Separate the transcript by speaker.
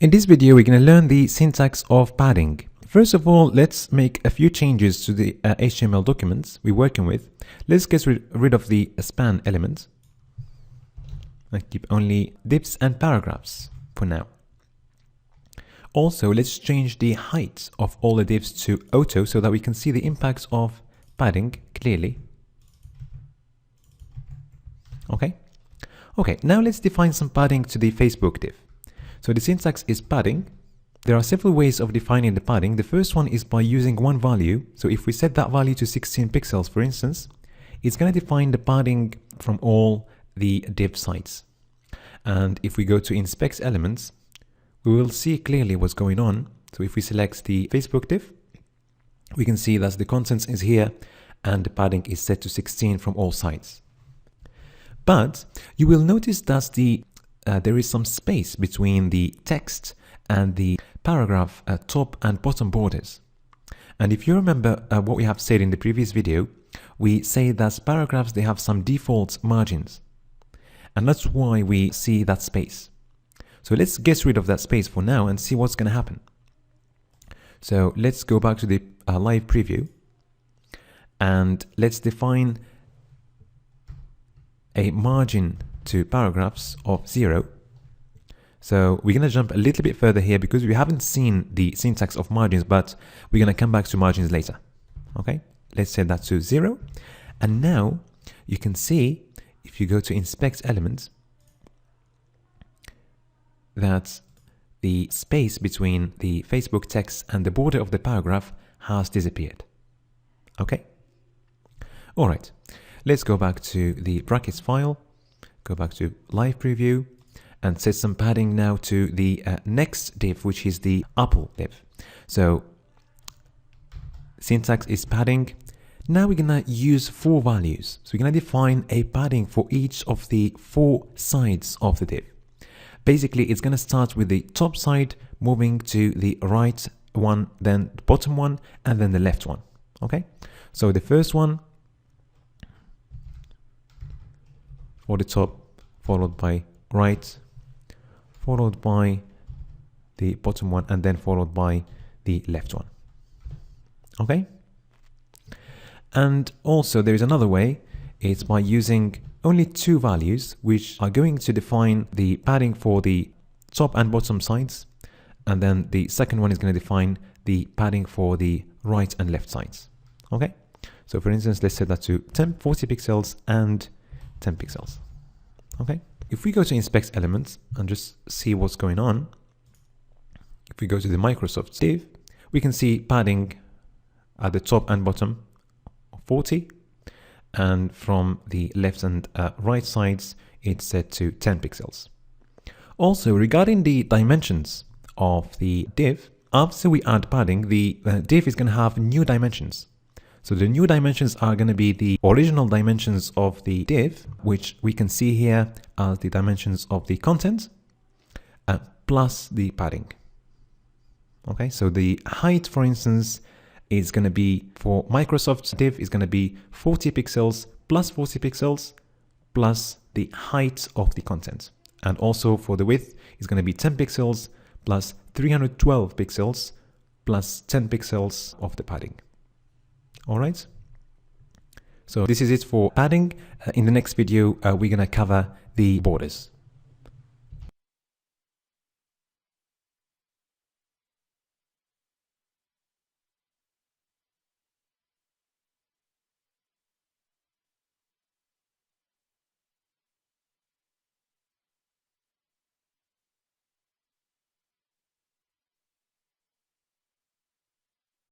Speaker 1: In this video, we're going to learn the syntax of padding. First of all, let's make a few changes to the HTML documents we're working with. Let's get rid of the span element. I keep only divs and paragraphs for now. Also, let's change the height of all the divs to auto so that we can see the impacts of padding clearly. Okay, now let's define some padding to the Facebook div. So the syntax is padding. There are several ways of defining the padding. The first one is by using one value. So if we set that value to 16 pixels, for instance, it's going to define the padding from all the div sites. And if we go to inspect elements, we will see clearly what's going on. So if we select the Facebook div, we can see that the contents is here and the padding is set to 16 from all sites. But you will notice that there is some space between the text and the paragraph top and bottom borders. And if you remember what we have said in the previous video, we say that paragraphs, they have some default margins. And that's why we see that space. So let's get rid of that space for now and see what's going to happen. So let's go back to the live preview and let's define a margin to paragraphs of 0. So we're going to jump a little bit further here because we haven't seen the syntax of margins, but we're going to come back to margins later. Okay, let's set that to 0. And now you can see, if you go to inspect elements, that the space between the Facebook text and the border of the paragraph has disappeared. Okay. All right. Let's go back to the brackets file, go back to live preview and set some padding now to the next div, which is the Apple div. So syntax is padding. Now we're going to use 4 values. So we're going to define a padding for each of the 4 sides of the div. Basically, it's going to start with the top side, moving to the right one, then the bottom one, and then the left one. Okay. So the first one for the top, followed by right, followed by the bottom one, and then followed by the left one. Okay. And also there is another way. It's by using only 2 values, which are going to define the padding for the top and bottom sides. And then the second one is going to define the padding for the right and left sides. Okay. So for instance, let's set that to 40 pixels and 10 pixels. Okay. If we go to inspect elements and just see what's going on, if we go to the Microsoft div, we can see padding at the top and bottom of 40, and from the left and right sides, it's set to 10 pixels. Also, regarding the dimensions of the div, after we add padding, the div is going to have new dimensions. So the new dimensions are going to be the original dimensions of the div, which we can see here as the dimensions of the content, plus the padding. Okay, so the height, for instance, is going to be for Microsoft div is going to be 40 pixels plus 40 pixels plus the height of the content. And also for the width is going to be 10 pixels plus 312 pixels plus 10 pixels of the padding. All right. So this is it for padding. In the next video, we're going to cover the borders.